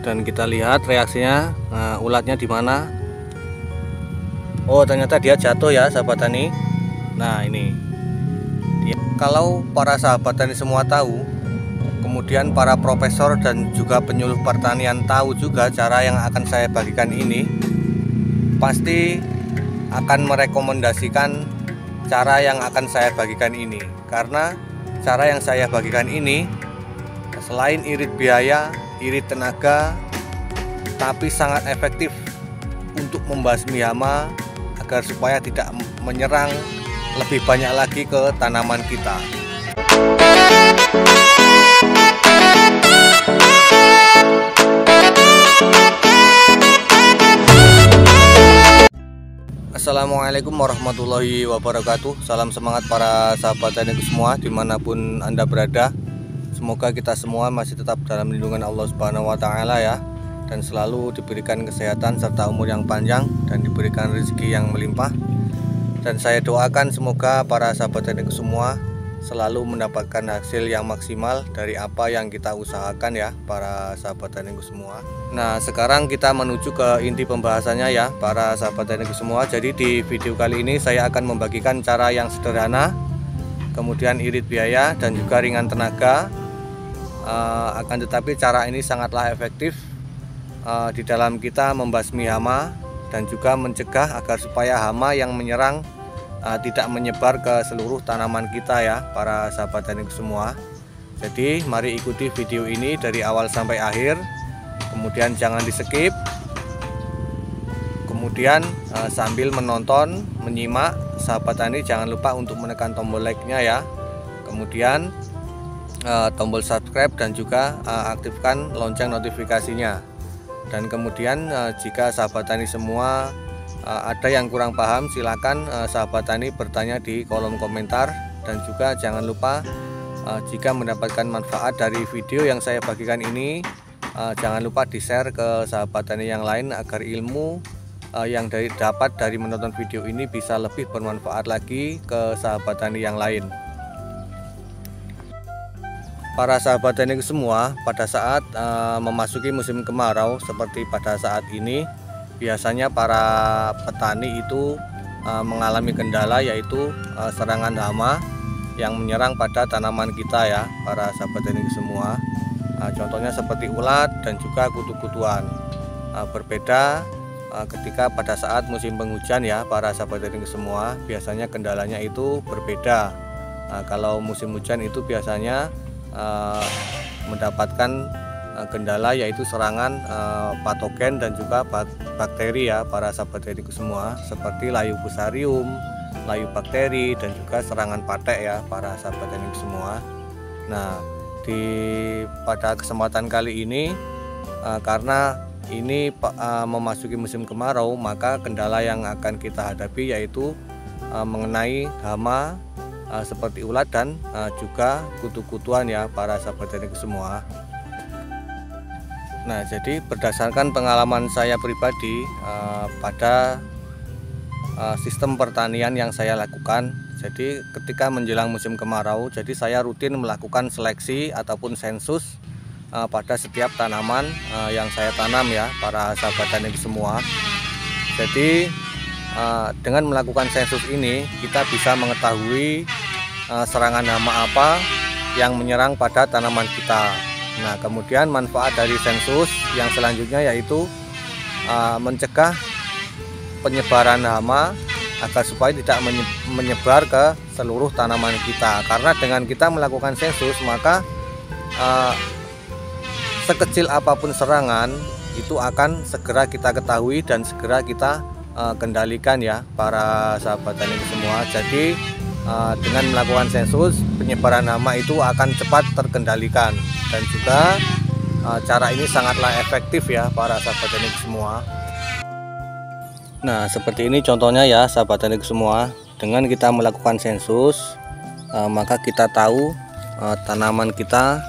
Dan kita lihat reaksinya, ulatnya di mana. Oh, ternyata dia jatuh ya sahabat tani. Nah ini dia. Kalau para sahabat tani semua tahu, kemudian para profesor dan juga penyuluh pertanian tahu juga cara yang akan saya bagikan ini, pasti akan merekomendasikan cara yang akan saya bagikan ini. Karena cara yang saya bagikan ini selain irit biaya, irit tenaga, tapi sangat efektif untuk membasmi hama agar supaya tidak menyerang lebih banyak lagi ke tanaman kita. Assalamualaikum warahmatullahi wabarakatuh. Salam semangat para sahabat taniku semua dimanapun Anda berada. Semoga kita semua masih tetap dalam lindungan Allah Subhanahu wa Ta'ala ya, dan selalu diberikan kesehatan serta umur yang panjang dan diberikan rezeki yang melimpah. Dan saya doakan semoga para sahabat taniku semua selalu mendapatkan hasil yang maksimal dari apa yang kita usahakan ya para sahabat taniku semua. Nah, sekarang kita menuju ke inti pembahasannya ya para sahabat taniku semua. Jadi di video kali ini saya akan membagikan cara yang sederhana, kemudian irit biaya dan juga ringan tenaga. Akan tetapi cara ini sangatlah efektif di dalam kita membasmi hama dan juga mencegah agar supaya hama yang menyerang tidak menyebar ke seluruh tanaman kita ya para sahabat taniku semua. Jadi mari ikuti video ini dari awal sampai akhir, kemudian jangan di skip, kemudian sambil menonton menyimak sahabat tani jangan lupa untuk menekan tombol like-nya ya, kemudian tombol subscribe dan juga aktifkan lonceng notifikasinya. Dan kemudian jika sahabat tani semua ada yang kurang paham, silakan sahabat tani bertanya di kolom komentar. Dan juga jangan lupa jika mendapatkan manfaat dari video yang saya bagikan ini, jangan lupa di share ke sahabat tani yang lain agar ilmu yang dapat dari menonton video ini bisa lebih bermanfaat lagi ke sahabat tani yang lain. Para sahabat tani semua, pada saat memasuki musim kemarau seperti pada saat ini, biasanya para petani itu mengalami kendala, yaitu serangan hama yang menyerang pada tanaman kita ya para sahabat tani semua. Contohnya seperti ulat dan juga kutu-kutuan. Berbeda ketika pada saat musim penghujan ya para sahabat tani semua, biasanya kendalanya itu berbeda. Kalau musim hujan itu biasanya mendapatkan kendala yaitu serangan patogen dan juga bakteri ya para sahabat taniku semua, seperti layu fusarium, layu bakteri dan juga serangan patek ya para sahabat taniku semua. Nah, pada kesempatan kali ini karena ini memasuki musim kemarau, maka kendala yang akan kita hadapi yaitu mengenai hama seperti ulat dan juga kutu-kutuan ya para sahabat taniku semua. Nah, jadi berdasarkan pengalaman saya pribadi pada sistem pertanian yang saya lakukan, jadi ketika menjelang musim kemarau, jadi saya rutin melakukan seleksi ataupun sensus pada setiap tanaman yang saya tanam ya para sahabat taniku semua. Jadi dengan melakukan sensus ini kita bisa mengetahui serangan hama apa yang menyerang pada tanaman kita. Nah, kemudian manfaat dari sensus yang selanjutnya yaitu mencegah penyebaran hama agar supaya tidak menyebar ke seluruh tanaman kita. Karena dengan kita melakukan sensus, maka sekecil apapun serangan itu akan segera kita ketahui dan segera kita kendalikan ya para sahabat tani semua. Jadi dengan melakukan sensus, penyebaran hama itu akan cepat terkendalikan, dan juga cara ini sangatlah efektif ya para sahabat tani semua. Nah, seperti ini contohnya ya sahabat tani semua. Dengan kita melakukan sensus, maka kita tahu tanaman kita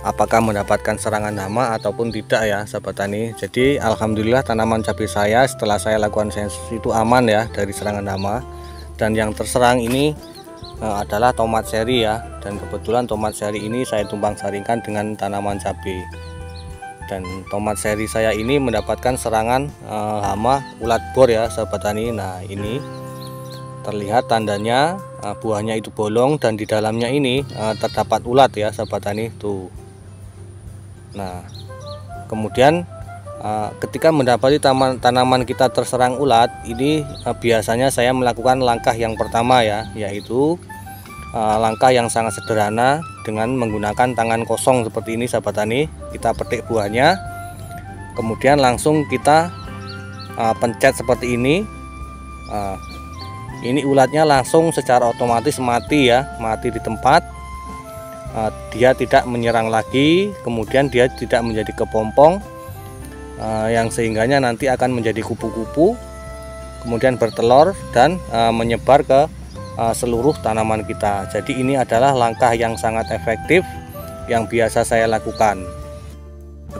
apakah mendapatkan serangan hama ataupun tidak ya sahabat tani. Jadi alhamdulillah tanaman cabai saya setelah saya lakukan sensus itu aman ya dari serangan hama. Dan yang terserang ini adalah tomat seri ya, dan kebetulan tomat seri ini saya tumpang saringkan dengan tanaman cabai. Dan tomat seri saya ini mendapatkan serangan hama ulat bor ya sahabat tani. Nah ini terlihat tandanya buahnya itu bolong dan di dalamnya ini terdapat ulat ya sahabat tani tuh. Nah kemudian ketika mendapati tanaman kita terserang ulat ini biasanya saya melakukan langkah yang pertama ya, yaitu langkah yang sangat sederhana dengan menggunakan tangan kosong seperti ini sahabat tani. Kita petik buahnya, kemudian langsung kita pencet seperti ini. Ini ulatnya langsung secara otomatis mati ya, mati di tempat. Dia tidak menyerang lagi, kemudian dia tidak menjadi kepompong, yang sehingganya nanti akan menjadi kupu-kupu, kemudian bertelur dan menyebar ke seluruh tanaman kita. Jadi ini adalah langkah yang sangat efektif yang biasa saya lakukan.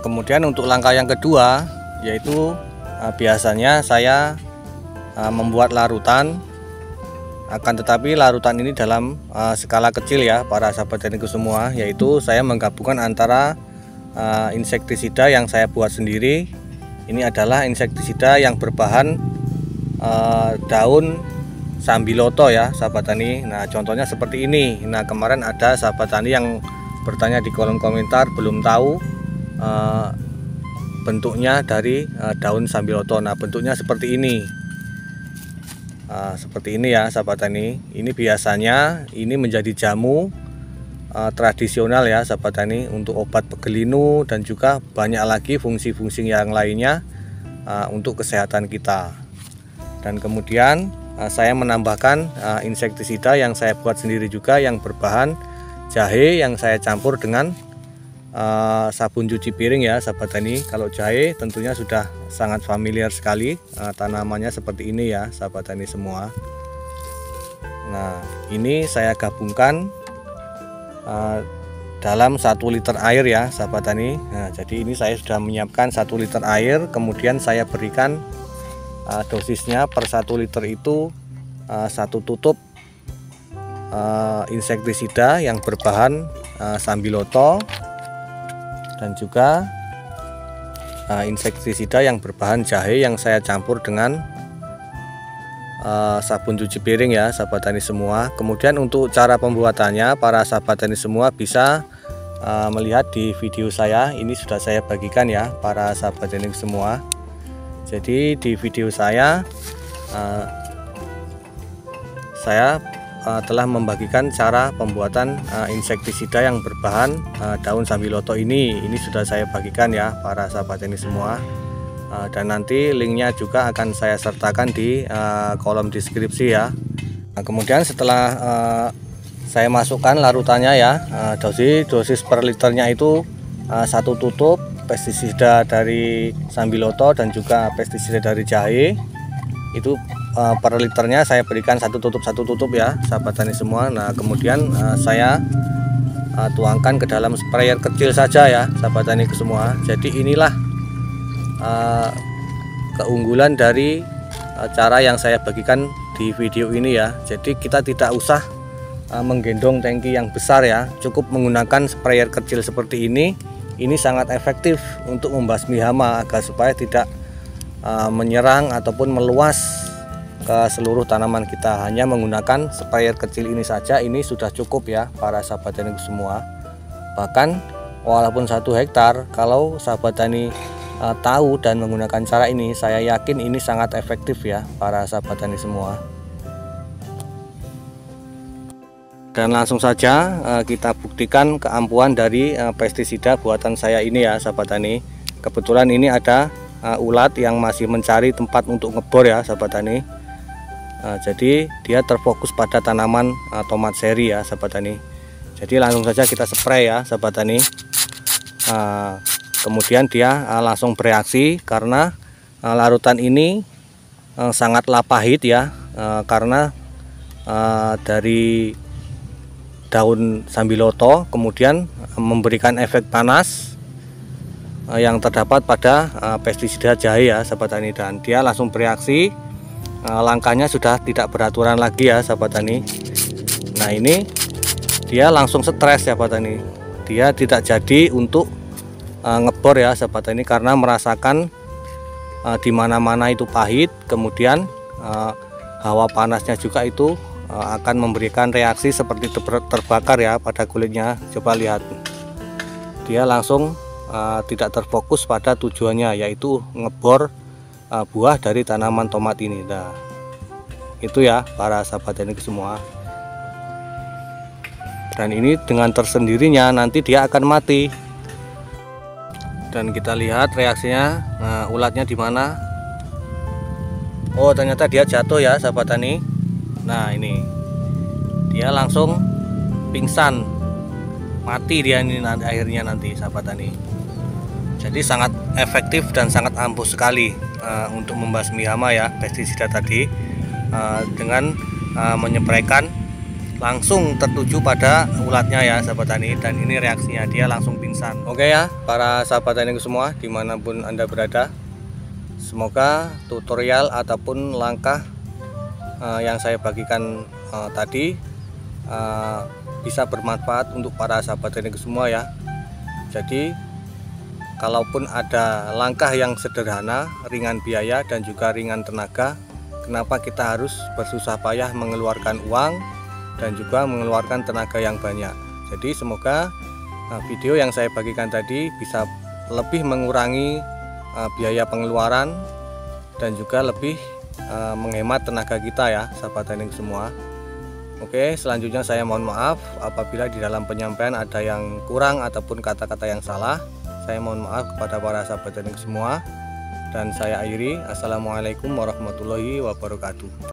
Kemudian untuk langkah yang kedua, yaitu biasanya saya membuat larutan, akan tetapi larutan ini dalam skala kecil ya para sahabat taniku semua, yaitu saya menggabungkan antara insektisida yang saya buat sendiri. Ini adalah insektisida yang berbahan daun sambiloto ya sahabat tani. Nah contohnya seperti ini. Nah kemarin ada sahabat tani yang bertanya di kolom komentar belum tahu bentuknya dari daun sambiloto. Nah bentuknya seperti ini. Seperti ini ya sahabat tani. Ini biasanya ini menjadi jamu tradisional ya sahabat tani untuk obat pegelinu dan juga banyak lagi fungsi-fungsi yang lainnya untuk kesehatan kita. Dan kemudian saya menambahkan insektisida yang saya buat sendiri juga yang berbahan jahe yang saya campur dengan sabun cuci piring ya sahabat tani. Kalau jahe tentunya sudah sangat familiar sekali, tanamannya seperti ini ya sahabat tani semua. Nah ini saya gabungkan dalam 1 liter air ya sahabat tani. Nah, jadi ini saya sudah menyiapkan 1 liter air, kemudian saya berikan dosisnya per 1 liter itu 1 tutup insektisida yang berbahan sambiloto dan juga insektisida yang berbahan jahe yang saya campur dengan sabun cuci piring ya sahabat tani semua. Kemudian untuk cara pembuatannya para sahabat tani semua bisa melihat di video saya, ini sudah saya bagikan ya para sahabat tani semua. Jadi di video saya telah membagikan cara pembuatan insektisida yang berbahan daun sambiloto ini sudah saya bagikan ya para sahabat tani semua. Dan nanti linknya juga akan saya sertakan di kolom deskripsi ya. Nah, kemudian setelah saya masukkan larutannya ya, dosis per liternya itu 1 tutup pestisida dari sambiloto dan juga pestisida dari jahe itu per liternya saya berikan 1 tutup ya sahabat tani semua. Nah kemudian saya tuangkan ke dalam sprayer kecil saja ya sahabat tani semua. Jadi inilah keunggulan dari cara yang saya bagikan di video ini ya. Jadi kita tidak usah menggendong tangki yang besar ya, cukup menggunakan sprayer kecil seperti ini. Ini sangat efektif untuk membasmi hama agar supaya tidak menyerang ataupun meluas ke seluruh tanaman kita. Hanya menggunakan sprayer kecil ini saja, ini sudah cukup ya para sahabat tani semua. Bahkan walaupun 1 hektar, kalau sahabat tani tahu dan menggunakan cara ini, saya yakin ini sangat efektif ya para sahabat tani semua. Dan langsung saja kita buktikan keampuhan dari pestisida buatan saya ini ya sahabat tani. Kebetulan ini ada ulat yang masih mencari tempat untuk ngebor ya sahabat tani. Jadi dia terfokus pada tanaman tomat seri ya sahabat tani. Jadi langsung saja kita spray ya sahabat tani. Kemudian dia langsung bereaksi karena larutan ini sangatlah pahit ya, karena dari daun sambiloto kemudian memberikan efek panas yang terdapat pada pestisida jahe ya sahabat tani, dan dia langsung bereaksi. Langkahnya sudah tidak beraturan lagi ya sahabat tani. Nah ini dia langsung stres ya sahabat tani, dia tidak jadi untuk ngebor ya sahabat tani, karena merasakan di mana-mana itu pahit, kemudian hawa panasnya juga itu akan memberikan reaksi seperti terbakar ya pada kulitnya. Coba lihat, dia langsung tidak terfokus pada tujuannya, yaitu ngebor buah dari tanaman tomat ini. Nah, itu ya para sahabat tani semua. Dan ini dengan tersendirinya nanti dia akan mati. Dan kita lihat reaksinya, ulatnya di mana? Oh, ternyata dia jatuh ya sahabat tani. Nah, ini dia langsung pingsan, mati dia ini akhirnya nanti sahabat tani. Jadi sangat efektif dan sangat ampuh sekali untuk membasmi hama ya pestisida tadi, dengan menyempraikan langsung tertuju pada ulatnya ya sahabat tani. Dan ini reaksinya, dia langsung pingsan. Oke ya para sahabat tani semua dimanapun Anda berada, semoga tutorial ataupun langkah yang saya bagikan tadi bisa bermanfaat untuk para sahabat tani semua ya. Jadi kalaupun ada langkah yang sederhana, ringan biaya dan juga ringan tenaga, kenapa kita harus bersusah payah mengeluarkan uang dan juga mengeluarkan tenaga yang banyak. Jadi semoga video yang saya bagikan tadi bisa lebih mengurangi biaya pengeluaran dan juga lebih menghemat tenaga kita ya sahabat tani semua. Oke, selanjutnya saya mohon maaf apabila di dalam penyampaian ada yang kurang ataupun kata-kata yang salah. Saya mohon maaf kepada para sahabat tani semua, dan saya akhiri. Assalamualaikum warahmatullahi wabarakatuh.